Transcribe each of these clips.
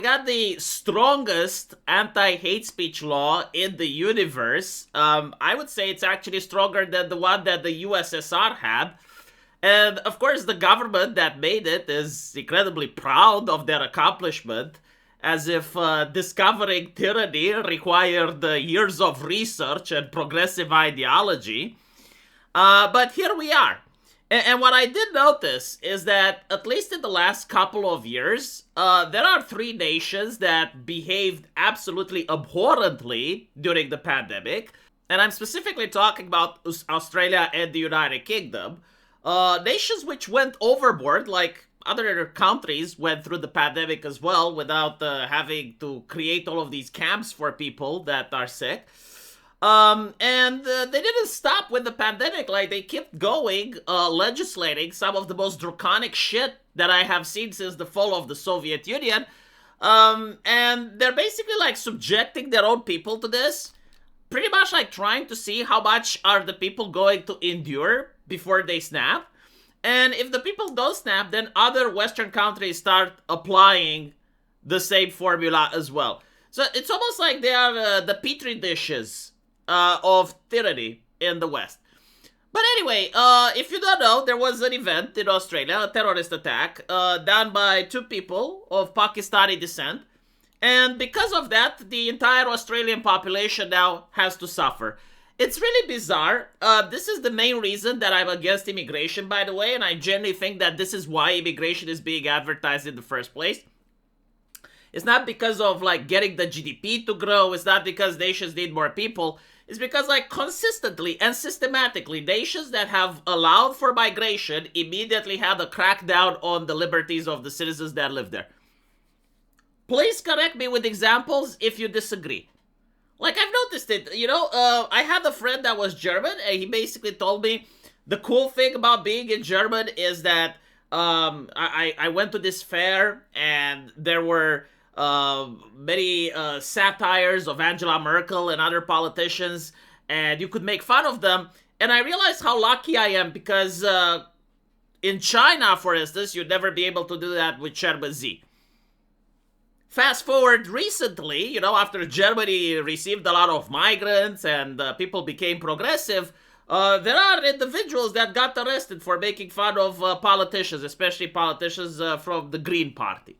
the strongest anti-hate speech law in the universe. I would say it's actually stronger than the one that the USSR had. And of course, the government that made it is incredibly proud of their accomplishment, as if discovering tyranny required years of research and progressive ideology. But here we are. And what I did notice is that, at least in the last couple of years, there are three nations that behaved absolutely abhorrently during the pandemic. And I'm specifically talking about Australia and the United Kingdom. Nations which went overboard, like other countries went through the pandemic as well, without having to create all of these camps for people that are sick. And they didn't stop with the pandemic. Like, they kept going, legislating some of the most draconic shit that I have seen since the fall of the Soviet Union. And they're basically like subjecting their own people to this, pretty much like trying to see how much are the people going to endure before they snap. And if the people don't snap, then other Western countries start applying the same formula as well. So it's almost like they are the petri dishes of tyranny in the West. But anyway, if you don't know, there was an event in Australia, a terrorist attack, done by two people of Pakistani descent. And because of that, the entire Australian population now has to suffer. It's really bizarre. This is the main reason that I'm against immigration, by the way, and I genuinely think that this is why immigration is being advertised in the first place. It's not because of, like, getting the GDP to grow. It's not because nations need more people. It's because, like, consistently and systematically, nations that have allowed for migration immediately had a crackdown on the liberties of the citizens that live there. Please correct me with examples if you disagree. Like, I've noticed it, you know, I had a friend that was German, and he basically told me the cool thing about being in German is that I went to this fair, and there were many satires of Angela Merkel and other politicians, and you could make fun of them, and I realized how lucky I am, because in China, for instance, you'd never be able to do that with Cherbourg. Fast forward recently, you know, after Germany received a lot of migrants and people became progressive, there are individuals that got arrested for making fun of politicians, especially politicians from the Green Party.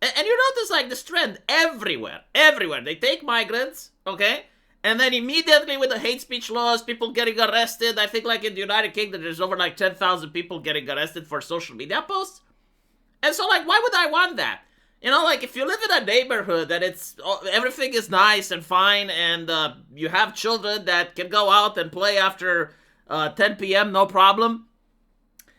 And you notice, like, this trend everywhere. They take migrants, okay? And then immediately with the hate speech laws, people getting arrested. I think, like, in the United Kingdom, there's over, like, 10,000 people getting arrested for social media posts. And so, like, why would I want that? You know, like, if you live in a neighborhood and everything is nice and fine, and you have children that can go out and play after 10 p.m., no problem.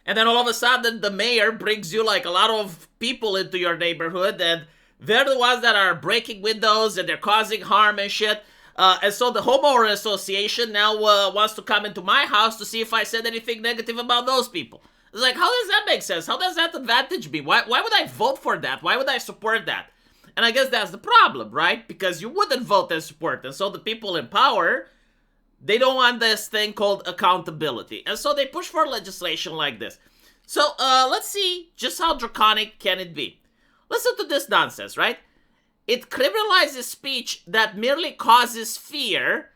And then all of a sudden, the mayor brings you, like, a lot of people into your neighborhood, and they're the ones that are breaking windows, and they're causing harm and shit. And so the homeowner association now wants to come into my house to see if I said anything negative about those people. It's like, how does that make sense? How does that advantage me? Why would I vote for that? Why would I support that? And I guess that's the problem, right? Because you wouldn't vote and support. And so the people in power, they don't want this thing called accountability. And so they push for legislation like this. So let's see just how draconic can it be. Listen to this nonsense, right? It criminalizes speech that merely causes fear,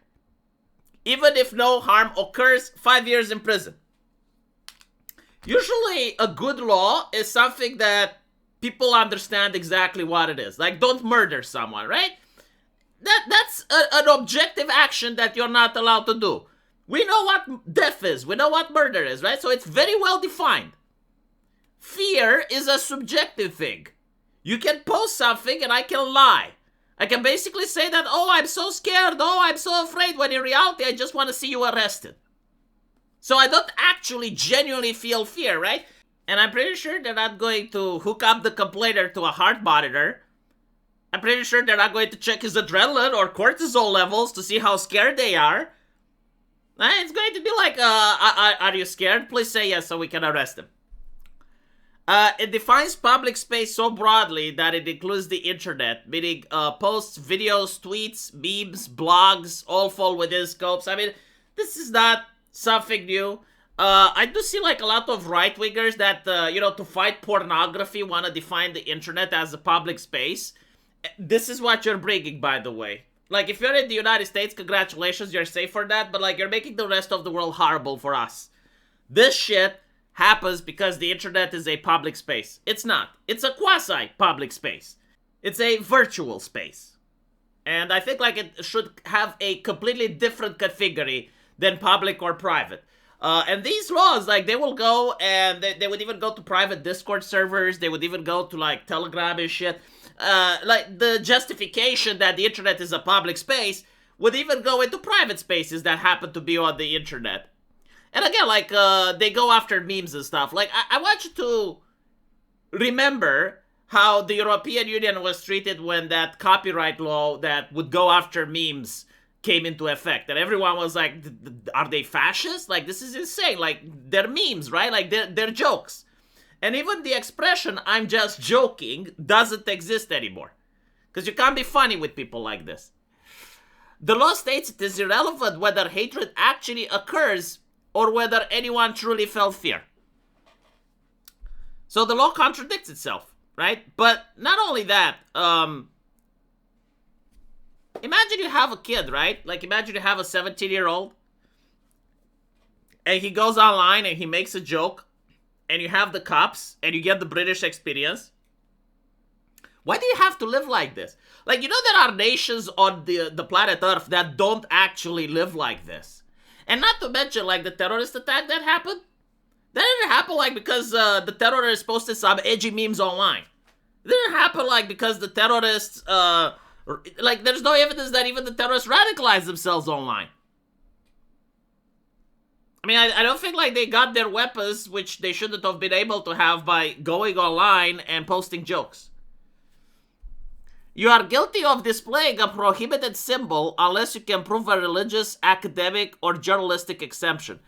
even if no harm occurs, 5 years in prison. Usually, a good law is something that people understand exactly what it is. Like, don't murder someone, right? That's an objective action that you're not allowed to do. We know what death is. We know what murder is, right? So it's very well defined. Fear is a subjective thing. You can post something and I can lie. I can basically say that, oh, I'm so scared, oh, I'm so afraid, when in reality, I just want to see you arrested. So I don't actually genuinely feel fear, right? And I'm pretty sure they're not going to hook up the complainer to a heart monitor. I'm pretty sure they're not going to check his adrenaline or cortisol levels to see how scared they are. It's going to be like, are you scared? Please say yes so we can arrest him. It defines public space so broadly that it includes the internet, meaning posts, videos, tweets, memes, blogs, all fall within scopes. I mean, this is not something new. I do see like a lot of right wingers that to fight pornography want to define the internet as a public space. This is what you're bringing, by the way. Like, if you're in the United States, congratulations, you're safe for that. But like, you're making the rest of the world horrible for us. This shit happens because the internet is a public space. It's not. It's a quasi-public space. It's a virtual space. And I think like it should have a completely different category than public or private. And these laws, like, they will go and they would even go to private Discord servers. They would even go to like Telegram and shit. Like, the justification that the internet is a public space would even go into private spaces that happen to be on the internet. And again, like, they go after memes and stuff. Like, I want you to remember how the European Union was treated when that copyright law that would go after memes came into effect. And everyone was like, are they fascists? Like, this is insane. Like, they're memes, right? Like, they're jokes. And even the expression, I'm just joking, doesn't exist anymore. Because you can't be funny with people like this. The law states it is irrelevant whether hatred actually occurs or whether anyone truly felt fear. So the law contradicts itself, right? But not only that, imagine you have a kid, right? Like, imagine you have a 17-year-old, and he goes online and he makes a joke, and you have the cops, and you get the British experience. Why do you have to live like this? Like, you know, there are nations on the planet Earth that don't actually live like this. And not to mention, like, the terrorist attack that happened. That didn't happen, like, because the terrorists posted some edgy memes online. It didn't happen, like, because the terrorists, like, there's no evidence that even the terrorists radicalized themselves online. I mean, I don't think, like, they got their weapons, which they shouldn't have been able to have, by going online and posting jokes. You are guilty of displaying a prohibited symbol unless you can prove a religious, academic, or journalistic exemption.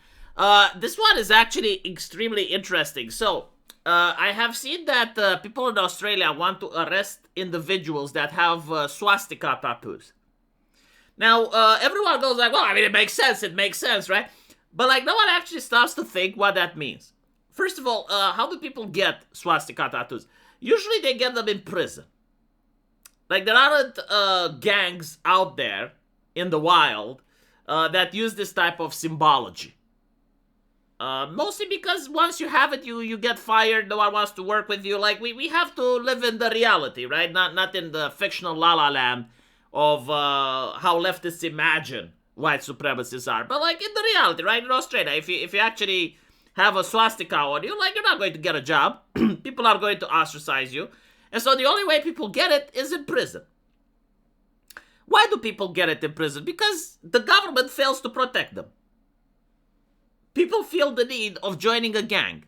This one is actually extremely interesting. So, I have seen that people in Australia want to arrest individuals that have swastika tattoos. Now, everyone goes like, well, I mean, it makes sense, right? But, like, no one actually stops to think what that means. First of all, how do people get swastika tattoos? Usually they get them in prison. Like, there aren't gangs out there in the wild that use this type of symbology. Mostly because once you have it, you get fired, no one wants to work with you. Like, we have to live in the reality, right? Not in the fictional la la land of how leftists imagine white supremacists are. But, like, in the reality, right? In Australia, if you actually have a swastika on you, like, you're not going to get a job. People are going to ostracize you. And so the only way people get it is in prison. Why do people get it in prison? Because the government fails to protect them. People feel the need of joining a gang,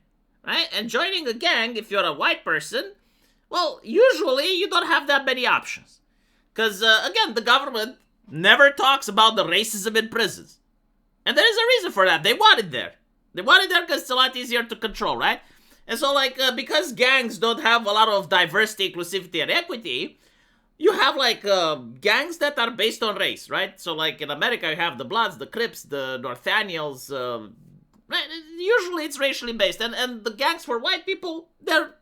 right? And joining a gang, if you're a white person, well, usually you don't have that many options. Because, again, the government never talks about the racism in prisons. And there is a reason for that. They want it there. They want it there because it's a lot easier to control, right? And so, like, because gangs don't have a lot of diversity, inclusivity, and equity, you have, like, gangs that are based on race, right? So, like, in America, you have the Bloods, the Crips, the Nathaniels. Usually it's racially based. And the gangs for white people, they're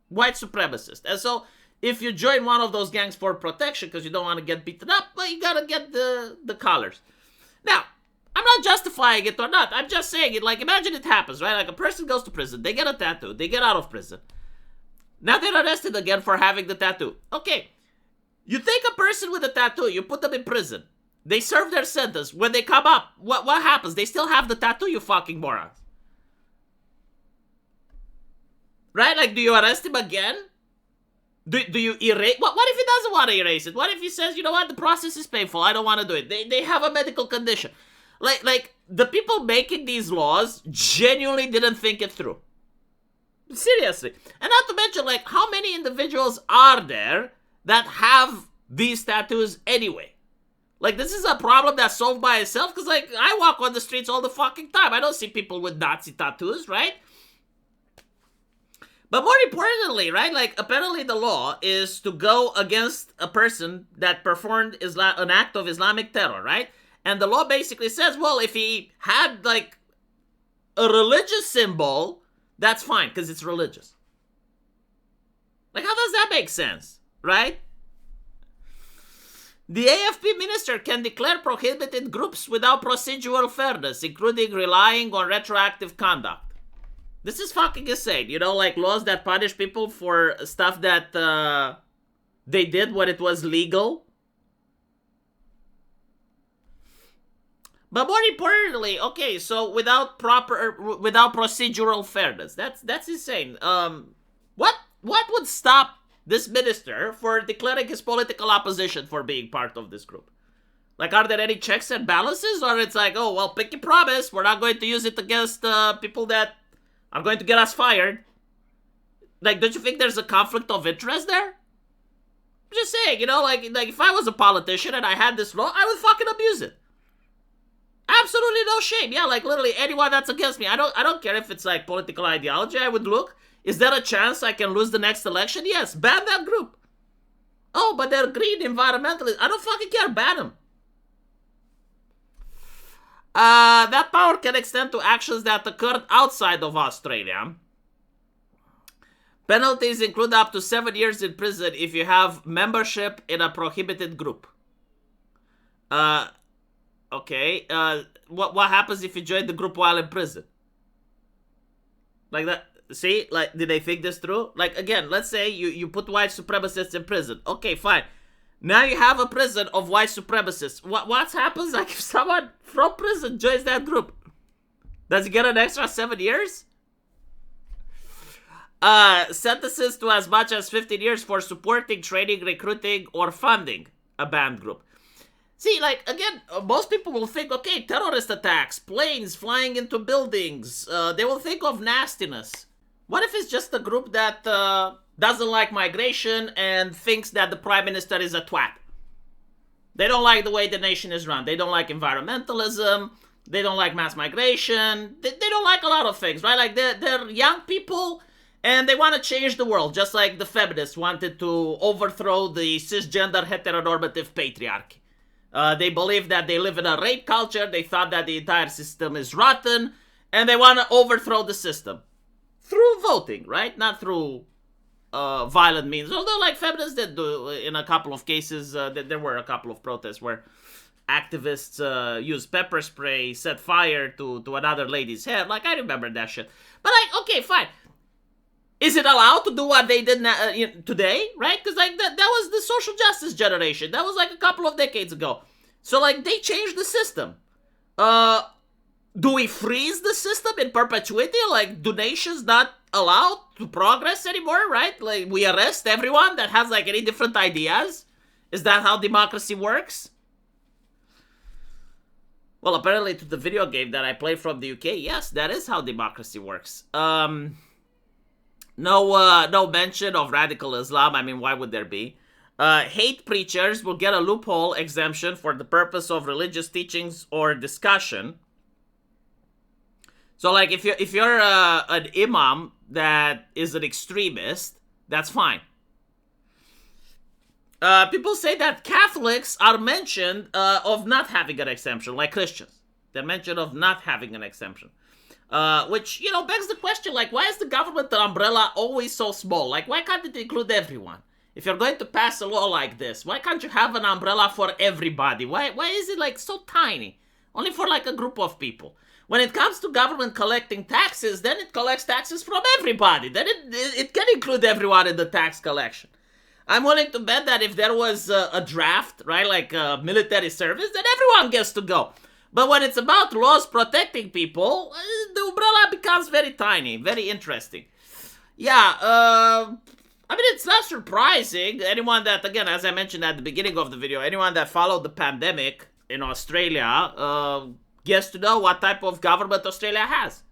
white supremacists. And so, if you join one of those gangs for protection because you don't want to get beaten up, well, you gotta get the collars. Now, I'm not justifying it or not. I'm just saying it. Like, imagine it happens, right? Like, a person goes to prison. They get a tattoo. They get out of prison. Now they're arrested again for having the tattoo. Okay. You take a person with a tattoo. You put them in prison. They serve their sentence. When they come up, what happens? They still have the tattoo, you fucking morons. Right? Like, do you arrest him again? Do you erase? What if he doesn't want to erase it? What if he says, you know what? The process is painful. I don't want to do it. They have a medical condition. Like, the people making these laws genuinely didn't think it through. Seriously. And not to mention, like, how many individuals are there that have these tattoos anyway? Like, this is a problem that's solved by itself, because, like, I walk on the streets all the fucking time. I don't see people with Nazi tattoos, right? But more importantly, right, like, apparently the law is to go against a person that performed an act of Islamic terror, right? And the law basically says, well, if he had, like, a religious symbol, that's fine, because it's religious. Like, how does that make sense, right? The AFP minister can declare prohibited groups without procedural fairness, including relying on retroactive conduct. This is fucking insane. You know, like laws that punish people for stuff that they did when it was legal. But more importantly, okay, so without procedural fairness, that's insane. What would stop this minister for declaring his political opposition for being part of this group? Like, are there any checks and balances, or it's like, oh well, pick your promise, we're not going to use it against people that are going to get us fired? Like, don't you think there's a conflict of interest there? I'm just saying, you know, like if I was a politician and I had this law, I would fucking abuse it. Absolutely no shame. Yeah, like literally anyone that's against me. I don't care if it's like political ideology. I would look. Is there a chance I can lose the next election? Yes, ban that group. Oh, but they're green environmentalists. I don't fucking care. Ban them. That power can extend to actions that occurred outside of Australia. Penalties include up to 7 years in prison if you have membership in a prohibited group. Okay, what happens if you join the group while in prison? Like that, see? Like, did they think this through? Like, again, let's say you put white supremacists in prison. Okay, fine. Now you have a prison of white supremacists. What happens like if someone from prison joins that group? Does he get an extra 7 years? Sentences to as much as 15 years for supporting, training, recruiting, or funding a banned group. See, like, again, most people will think, okay, terrorist attacks, planes flying into buildings. They will think of nastiness. What if it's just a group that doesn't like migration and thinks that the prime minister is a twat? They don't like the way the nation is run. They don't like environmentalism. They don't like mass migration. They don't like a lot of things, right? Like, they're young people and they want to change the world, just like the feminists wanted to overthrow the cisgender heteronormative patriarchy. They believe that they live in a rape culture. They thought that the entire system is rotten, and they want to overthrow the system through voting, right? Not through violent means. Although, like, feminists did do in a couple of cases. There were a couple of protests where activists used pepper spray, set fire to another lady's hair. Like, I remember that shit. But, like, okay, fine. Is it allowed to do what they did today, right? Because, like, that was the social justice generation. That was, like, a couple of decades ago. So, like, they changed the system. Do we freeze the system in perpetuity? Like, do nations not allowed to progress anymore, right? Like, we arrest everyone that has, like, any different ideas? Is that how democracy works? Well, apparently to the video game that I played from the UK, yes, that is how democracy works. No mention of radical Islam. I mean, why would there be? Hate preachers will get a loophole exemption for the purpose of religious teachings or discussion. So, like, if you're an imam that is an extremist, that's fine. People say that Catholics are mentioned of not having an exemption, like Christians. They're mentioned of not having an exemption. Which, you know, begs the question, like, why is the government umbrella always so small? Like, why can't it include everyone? If you're going to pass a law like this, why can't you have an umbrella for everybody? Why is it, like, so tiny? Only for, like, a group of people. When it comes to government collecting taxes, then it collects taxes from everybody. Then it can include everyone in the tax collection. I'm willing to bet that if there was a draft, right, like military service, then everyone gets to go. But when it's about laws protecting people, the umbrella becomes very tiny, very interesting. Yeah, I mean, it's not surprising. Anyone that, again, as I mentioned at the beginning of the video, anyone that followed the pandemic in Australia gets to know what type of government Australia has.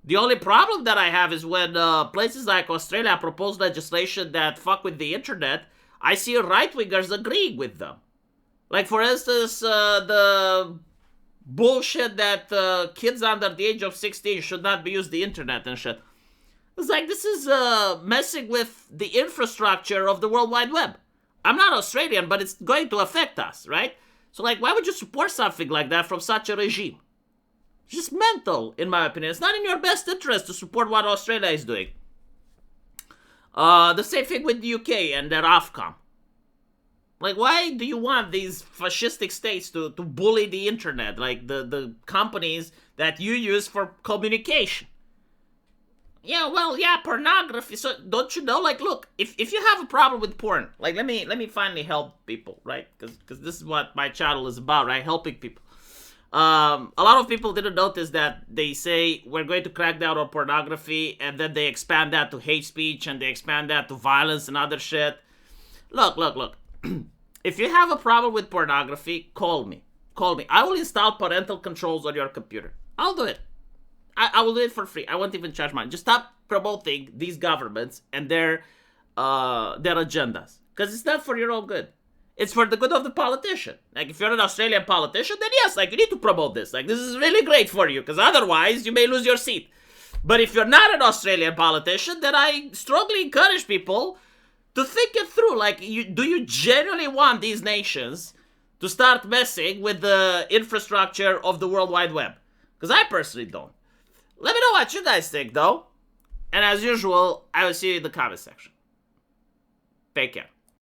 The only problem that I have is when places like Australia propose legislation that fuck with the internet, I see right-wingers agreeing with them. Like, for instance, the bullshit that kids under the age of 16 should not be used the internet and shit. It's like, this is messing with the infrastructure of the World Wide Web. I'm not Australian, but it's going to affect us, right? So, like, why would you support something like that from such a regime? Just mental, in my opinion. It's not in your best interest to support what Australia is doing. The same thing with the UK and their Ofcom. Like, why do you want these fascistic states to bully the internet? Like, the companies that you use for communication. Yeah, well, yeah, pornography. So, don't you know? Like, look, if you have a problem with porn, like, let me finally help people, right? Because this is what my channel is about, right? Helping people. A lot of people didn't notice that they say we're going to crack down on pornography, and then they expand that to hate speech, and they expand that to violence and other shit. Look. If you have a problem with pornography, call me. I will install parental controls on your computer. I'll do it. I will do it for free. I won't even charge money. Just stop promoting these governments and their agendas, because it's not for your own good. It's for the good of the politician. Like, if you're an Australian politician, then yes, like, you need to promote this. Like, this is really great for you, because otherwise you may lose your seat. But if you're not an Australian politician, then I strongly encourage people to think it through. Like, do you genuinely want these nations to start messing with the infrastructure of the World Wide Web? Because I personally don't. Let me know what you guys think, though. And as usual, I will see you in the comment section. Take care.